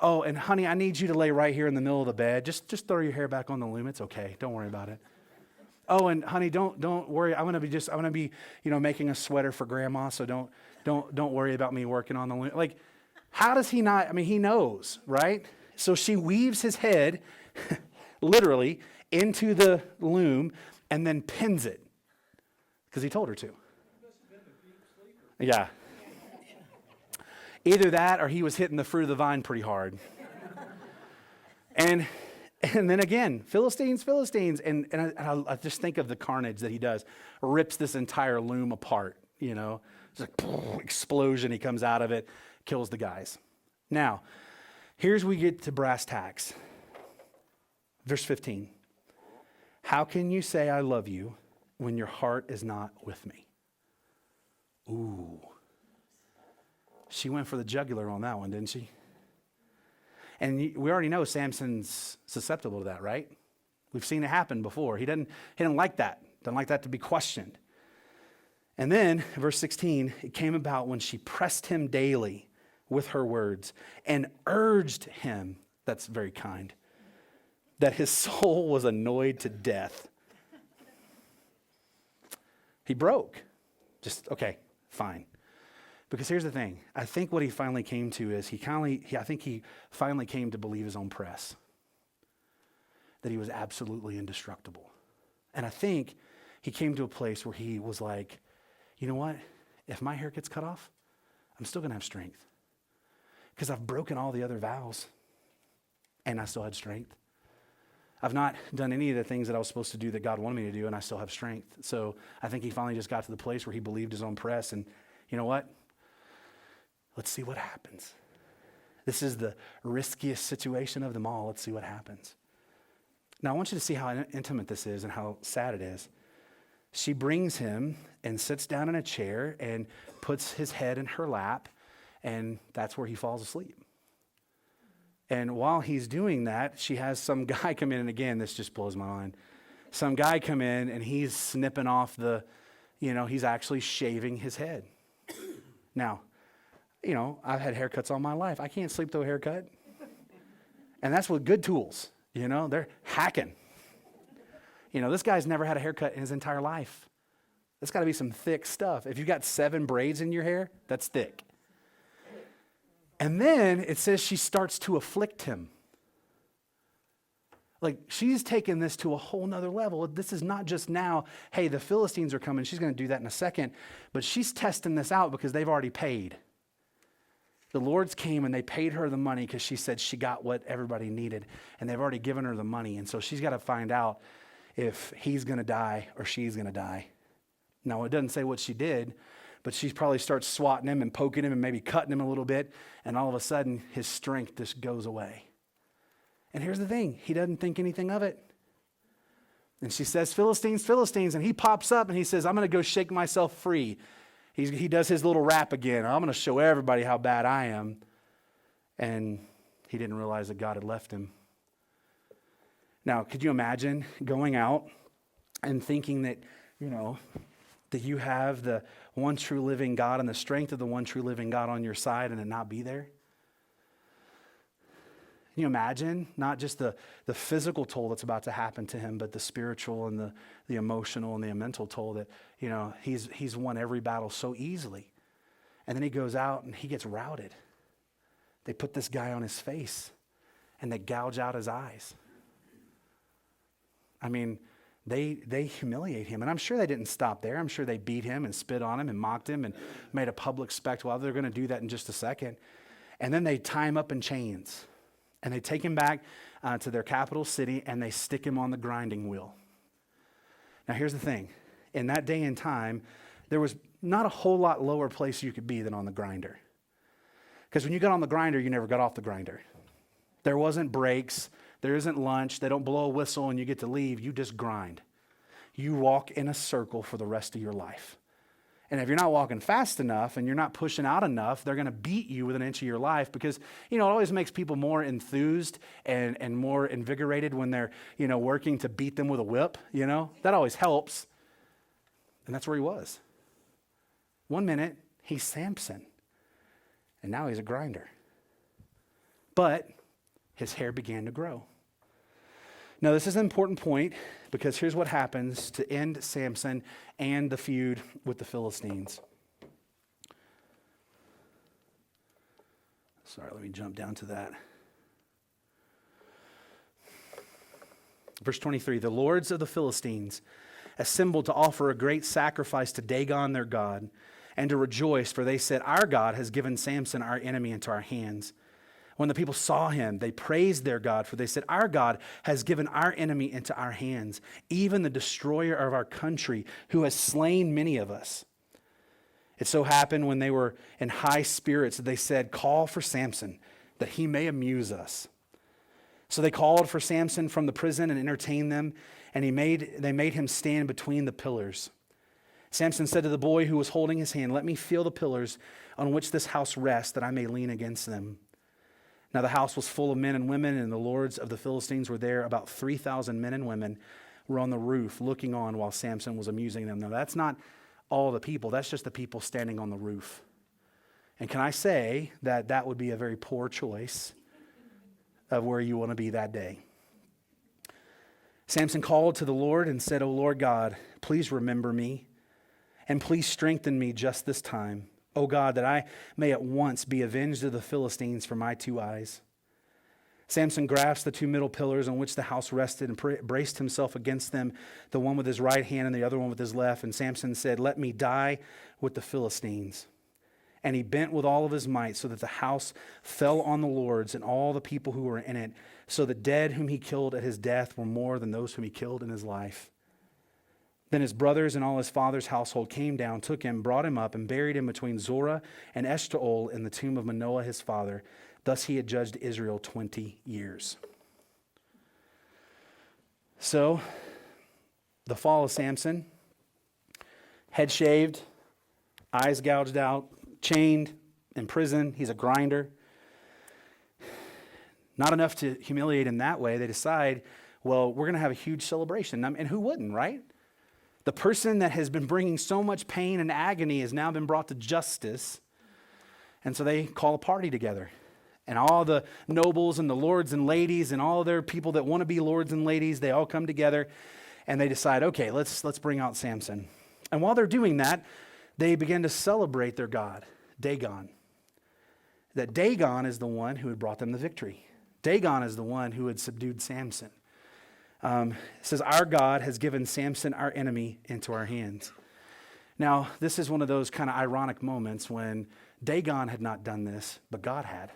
Oh, and honey, I need you to lay right here in the middle of the bed. Just throw your hair back on the loom. It's okay. Don't worry about it. Oh, and honey, don't worry. I'm gonna be making a sweater for grandma. So don't worry about me working on the loom. Like, how does he not? I mean, he knows, right? So she weaves his head, literally, into the loom and then pins it because he told her to. Yeah. Either that or he was hitting the fruit of the vine pretty hard. And then again, Philistines. And I just think of the carnage that he does. Rips this entire loom apart, It's like explosion. He comes out of it, kills the guys. Now, here's we get to brass tacks. Verse 15. How can you say I love you when your heart is not with me? Ooh. She went for the jugular on that one, didn't she? And we already know Samson's susceptible to that, right? We've seen it happen before. He didn't like that. Doesn't like that to be questioned. And then, verse 16, it came about when she pressed him daily with her words and urged him, that's very kind, that his soul was annoyed to death. He broke. Okay, fine. Because here's the thing. I think what he finally came to is he finally came to believe his own press. That he was absolutely indestructible. And I think he came to a place where he was like, you know what? If my hair gets cut off, I'm still going to have strength. Because I've broken all the other vows. And I still had strength. I've not done any of the things that I was supposed to do that God wanted me to do, and I still have strength. So I think he finally just got to the place where he believed his own press. And you know what? Let's see what happens. This is the riskiest situation of them all. Let's see what happens. Now, I want you to see how intimate this is and how sad it is. She brings him and sits down in a chair and puts his head in her lap, and that's where he falls asleep. And while he's doing that, she has some guy come in, and again, this just blows my mind. Some guy come in, and he's snipping off the he's actually shaving his head. Now, I've had haircuts all my life. I can't sleep through a haircut. And that's with good tools, they're hacking. This guy's never had a haircut in his entire life. That's got to be some thick stuff. If you've got 7 braids in your hair, that's thick. And then it says she starts to afflict him. Like, she's taken this to a whole nother level. This is not just now, hey, the Philistines are coming. She's going to do that in a second. But she's testing this out because they've already paid. The Lords came and they paid her the money because she said she got what everybody needed. And they've already given her the money. And so she's got to find out if he's going to die or she's going to die. Now, it doesn't say what she did, but she probably starts swatting him and poking him and maybe cutting him a little bit. And all of a sudden, his strength just goes away. And here's the thing, he doesn't think anything of it. And she says, Philistines, Philistines. And he pops up and he says, I'm going to go shake myself free. He does his little rap again. I'm going to show everybody how bad I am. And he didn't realize that God had left him. Now, could you imagine going out and thinking that, that you have the one true living God and the strength of the one true living God on your side and it not be there? Can you imagine not just the physical toll that's about to happen to him, but the spiritual and the emotional and the mental toll that, he's won every battle so easily. And then he goes out and he gets routed. They put this guy on his face and they gouge out his eyes. I mean, they humiliate him. And I'm sure they didn't stop there. I'm sure they beat him and spit on him and mocked him and made a public spectacle. They're going to do that in just a second. And then they tie him up in chains. And they take him back to their capital city and they stick him on the grinding wheel. Now here's the thing. In that day and time, there was not a whole lot lower place you could be than on the grinder. Because when you got on the grinder, you never got off the grinder. There wasn't breaks. There isn't lunch. They don't blow a whistle and you get to leave. You just grind. You walk in a circle for the rest of your life. And if you're not walking fast enough and you're not pushing out enough, they're going to beat you within an inch of your life because, it always makes people more enthused and more invigorated when they're, working to beat them with a whip, That always helps. And that's where he was. 1 minute, he's Samson. And now he's a grinder. But his hair began to grow. Now, this is an important point because here's what happens to end Samson and the feud with the Philistines. Sorry, let me jump down to that. Verse 23, the lords of the Philistines assembled to offer a great sacrifice to Dagon their god and to rejoice, for they said, our God has given Samson our enemy into our hands. When the people saw him, they praised their God, for they said, our God has given our enemy into our hands, even the destroyer of our country, who has slain many of us. It so happened when they were in high spirits that they said, call for Samson, that he may amuse us. So they called for Samson from the prison and entertained them, and they made him stand between the pillars. Samson said to the boy who was holding his hand, let me feel the pillars on which this house rests, that I may lean against them. Now the house was full of men and women, and the lords of the Philistines were there. About 3,000 men and women were on the roof looking on while Samson was amusing them. Now that's not all the people. That's just the people standing on the roof. And can I say that that would be a very poor choice of where you want to be that day? Samson called to the Lord and said, O Lord God, please remember me, and please strengthen me just this time. O God, that I may at once be avenged of the Philistines for my 2 eyes. Samson grasped the 2 middle pillars on which the house rested and braced himself against them, the one with his right hand and the other one with his left. And Samson said, let me die with the Philistines. And he bent with all of his might so that the house fell on the lords and all the people who were in it. So the dead whom he killed at his death were more than those whom he killed in his life. Then his brothers and all his father's household came down, took him, brought him up, and buried him between Zorah and Eshtaol in the tomb of Manoah his father. Thus he had judged Israel 20 years. So, the fall of Samson, head shaved, eyes gouged out, chained, in prison. He's a grinder. Not enough to humiliate him that way. They decide, well, we're going to have a huge celebration. And who wouldn't, right? The person that has been bringing so much pain and agony has now been brought to justice. And so they call a party together. And all the nobles and the lords and ladies and all their people that want to be lords and ladies, they all come together and they decide, okay, let's bring out Samson. And while they're doing that, they begin to celebrate their god, Dagon. That Dagon is the one who had brought them the victory. Dagon is the one who had subdued Samson. It says, our God has given Samson, our enemy, into our hands. Now, this is one of those kind of ironic moments when Dagon had not done this, but God had.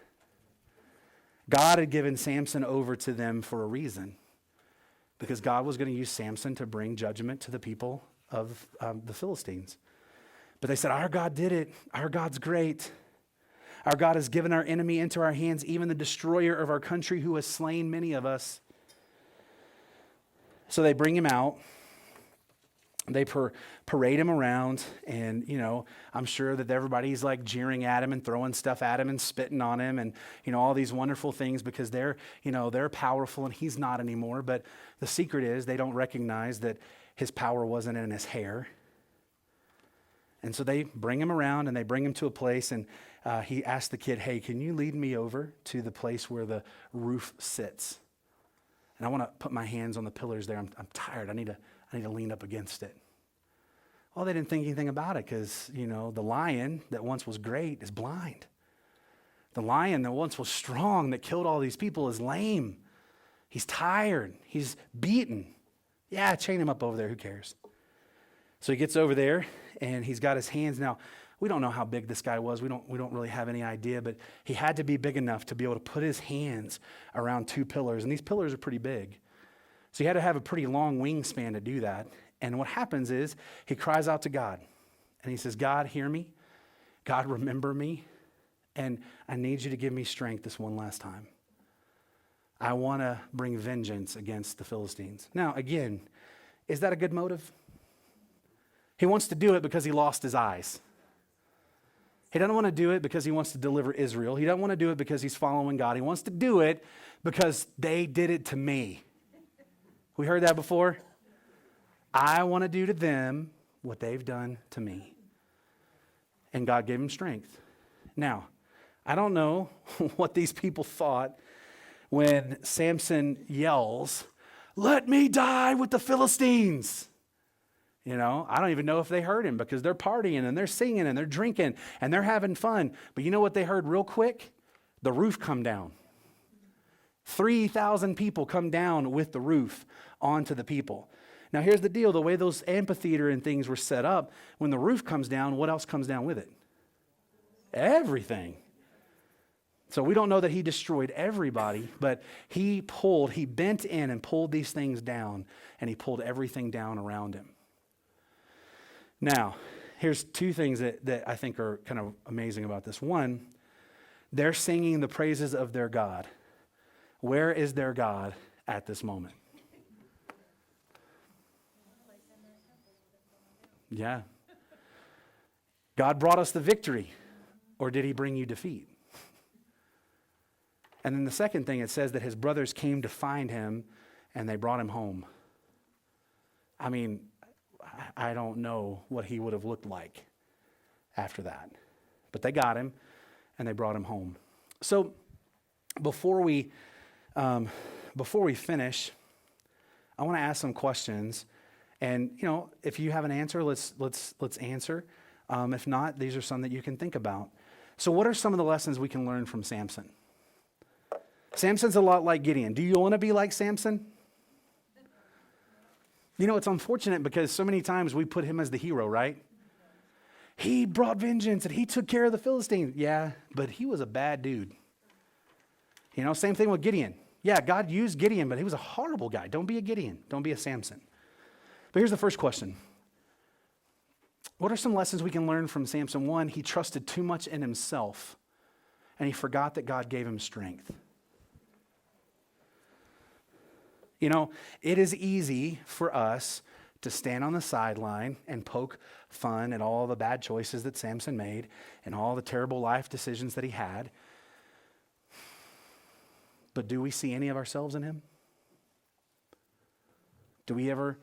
God had given Samson over to them for a reason, because God was going to use Samson to bring judgment to the people of the Philistines. But they said, our God did it. Our God's great. Our God has given our enemy into our hands, even the destroyer of our country who has slain many of us. So they bring him out. They parade him around, and, I'm sure that everybody's like jeering at him and throwing stuff at him and spitting on him and, all these wonderful things because they're powerful and he's not anymore. But the secret is they don't recognize that his power wasn't in his hair. And so they bring him around and they bring him to a place, and he asked the kid, hey, can you lead me over to the place where the roof sits? And I want to put my hands on the pillars there. I'm tired. I need to lean up against it. Well, they didn't think anything about it because, the lion that once was great is blind. The lion that once was strong, that killed all these people, is lame. He's tired. He's beaten. Yeah, chain him up over there. Who cares? So he gets over there, and he's got his hands. Now, we don't know how big this guy was. We don't really have any idea, but he had to be big enough to be able to put his hands around two pillars, and these pillars are pretty big. So he had to have a pretty long wingspan to do that. And what happens is he cries out to God, and he says, God, hear me. God, remember me. And I need you to give me strength this one last time. I want to bring vengeance against the Philistines. Now, again, is that a good motive? He wants to do it because he lost his eyes. He doesn't want to do it because he wants to deliver Israel. He doesn't want to do it because he's following God. He wants to do it because they did it to me. We heard that before? I want to do to them what they've done to me. And God gave him strength. Now, I don't know what these people thought when Samson yells, let me die with the Philistines. I don't even know if they heard him because they're partying and they're singing and they're drinking and they're having fun. But you know what they heard real quick? The roof come down. 3,000 people come down with the roof onto the people. Now here's the deal. The way those amphitheater and things were set up, when the roof comes down, what else comes down with it? Everything. So we don't know that he destroyed everybody, but he bent in and pulled these things down, and he pulled everything down around him. Now, here's two things that I think are kind of amazing about this. One, they're singing the praises of their God. Where is their God at this moment? Yeah. God brought us the victory, or did he bring you defeat? And then the second thing, it says that his brothers came to find him and they brought him home. I mean, I don't know what he would have looked like after that. But they got him and they brought him home. So before we finish, I want to ask some questions. And if you have an answer, let's answer. If not, these are some that you can think about. So what are some of the lessons we can learn from Samson? Samson's a lot like Gideon. Do you want to be like Samson? It's unfortunate because so many times we put him as the hero, right? He brought vengeance and he took care of the Philistines. Yeah, but he was a bad dude. Same thing with Gideon. Yeah, God used Gideon, but he was a horrible guy. Don't be a Gideon. Don't be a Samson. But here's the first question. What are some lessons we can learn from Samson? One, he trusted too much in himself, and he forgot that God gave him strength. It is easy for us to stand on the sideline and poke fun at all the bad choices that Samson made and all the terrible life decisions that he had. But do we see any of ourselves in him? Do we ever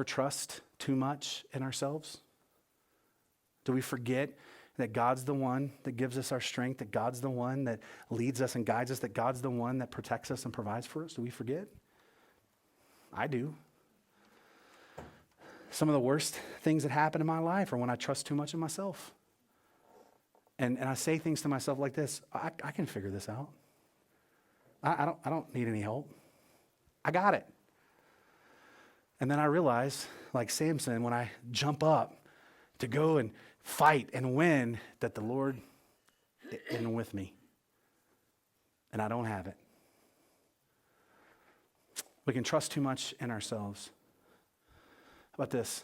trust too much in ourselves? Do we forget that God's the one that gives us our strength, that God's the one that leads us and guides us, that God's the one that protects us and provides for us? Do we forget? I do. Some of the worst things that happen in my life are when I trust too much in myself. And I say things to myself like this: I can figure this out. I don't need any help. I got it. And then I realize, like Samson, when I jump up to go and fight and win, that the Lord isn't with me. And I don't have it. We can trust too much in ourselves. How about this?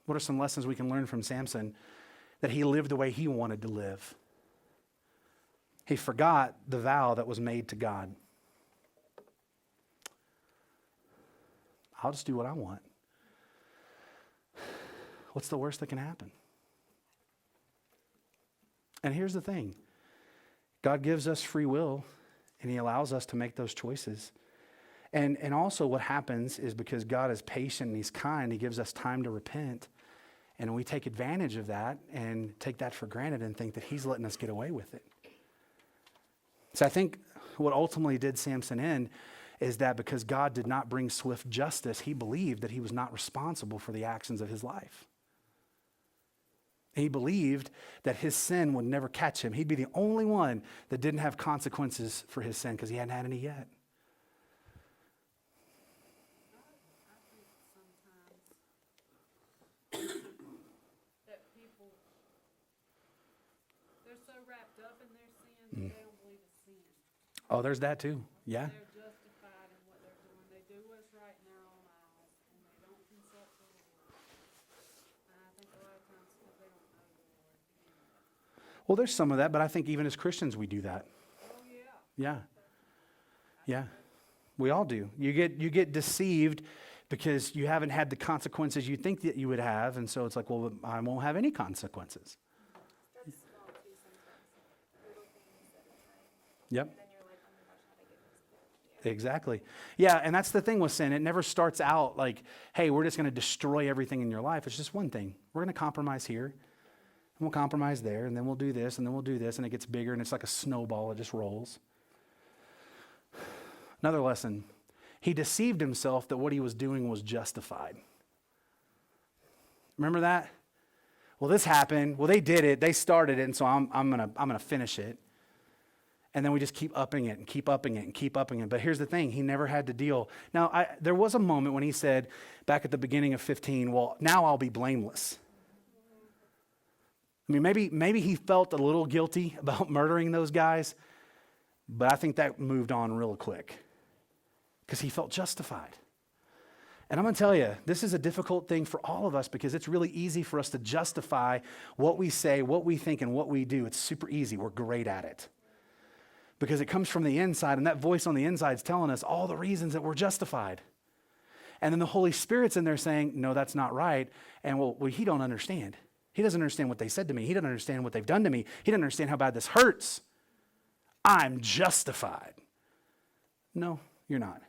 What are some lessons we can learn from Samson? That he lived the way he wanted to live. He forgot the vow that was made to God. I'll just do what I want. What's the worst that can happen? And here's the thing. God gives us free will, and he allows us to make those choices. And also what happens is, because God is patient and he's kind, he gives us time to repent. And we take advantage of that and take that for granted and think that he's letting us get away with it. So I think what ultimately did Samson in is that because God did not bring swift justice, he believed that he was not responsible for the actions of his life. He believed that his sin would never catch him. He'd be the only one that didn't have consequences for his sin because he hadn't had any yet. I think sometimes that people, they're so wrapped up in their sin that they don't believe it's sin. Oh, there's that too. Yeah. They're justified in what they're doing. They do what's right in their own eyes, and they don't consult the Lord. And I think a lot of times because they don't know the Lord. Well, there's some of that, but I think even as Christians we do that. Oh, yeah. Yeah. Yeah. We all do. You get deceived because you haven't had the consequences you think that you would have, and so it's like, well, I won't have any consequences. Starts small too sometimes. Little things at a time. Yep. And then you're like, oh my gosh, how did I get this? Yeah. Exactly. Yeah, and that's the thing with sin. It never starts out like, hey, we're just going to destroy everything in your life. It's just one thing. We're going to compromise here, and we'll compromise there, and then we'll do this, and then we'll do this, and it gets bigger, and it's like a snowball. It just rolls. Another lesson. He deceived himself that what he was doing was justified. Remember that? Well, this happened. Well, they did it. They started it, and so I'm gonna finish it. And then we just keep upping it and keep upping it and keep upping it. But here's the thing. He never had to deal. Now, there was a moment when he said, back at the beginning of 15, well, now I'll be blameless. I mean, maybe he felt a little guilty about murdering those guys, but I think that moved on real quick because he felt justified. And I'm going to tell you, this is a difficult thing for all of us because it's really easy for us to justify what we say, what we think, and what we do. It's super easy. We're great at it because it comes from the inside, and that voice on the inside is telling us all the reasons that we're justified. And then the Holy Spirit's in there saying, no, that's not right. And well, he don't understand. He doesn't understand what they said to me. He doesn't understand what they've done to me. He doesn't understand how bad this hurts. I'm justified. No, you're not.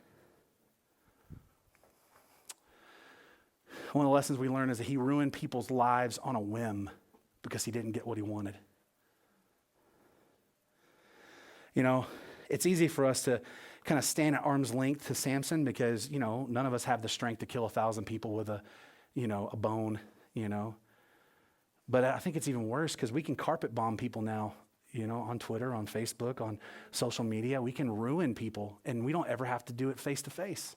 One of the lessons we learn is that he ruined people's lives on a whim because he didn't get what he wanted. You know, it's easy for us to kind of stand at arm's length to Samson because, you know, none of us have the strength to kill 1,000 people with a bone, you know. But I think it's even worse because we can carpet bomb people now, you know, on Twitter, on Facebook, on social media. We can ruin people, and we don't ever have to do it face to face.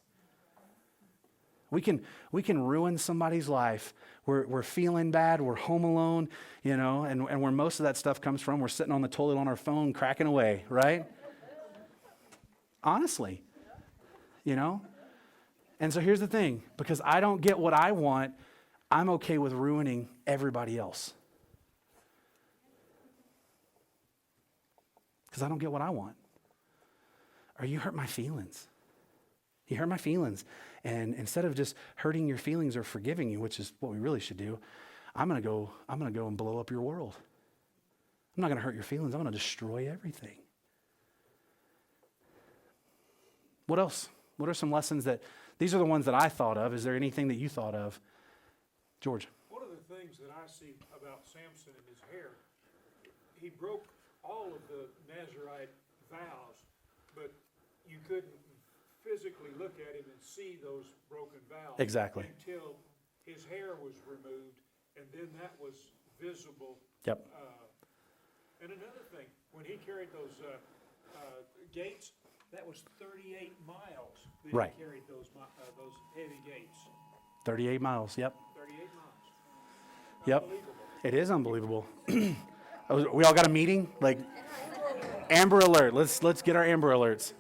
We can ruin somebody's life. We're feeling bad. We're home alone, you know, and where most of that stuff comes from, we're sitting on the toilet on our phone cracking away, right? Honestly, you know. And so here's the thing. Because I don't get what I want, I'm okay with ruining everybody else. Because I don't get what I want. Or you hurt my feelings. You hurt my feelings. And instead of just hurting your feelings or forgiving you, which is what we really should do, I'm going to go and blow up your world. I'm not going to hurt your feelings. I'm going to destroy everything. What else? What are some lessons these are the ones that I thought of. Is there anything that you thought of George. One of the things that I see about Samson and his hair, he broke all of the Nazirite vows, but you couldn't physically look at him and see those broken vows. Exactly. Until his hair was removed, and then that was visible. Yep. And another thing, when he carried those gates, that was 38 miles that Right. he carried those heavy gates. 38 miles. Yep. 38 miles. Yep. Unbelievable. It is unbelievable. We all got a meeting? Like, Amber Alert. Let's get our Amber Alerts.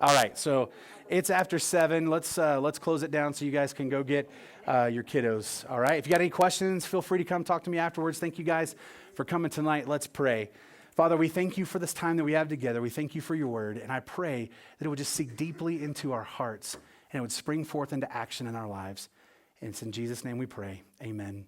All right, so it's after 7. Let's close it down so you guys can go get your kiddos. All right, if you got any questions, feel free to come talk to me afterwards. Thank you guys for coming tonight. Let's pray. Father, we thank you for this time that we have together. We thank you for your word, and I pray that it would just sink deeply into our hearts and it would spring forth into action in our lives. And it's in Jesus' name we pray. Amen.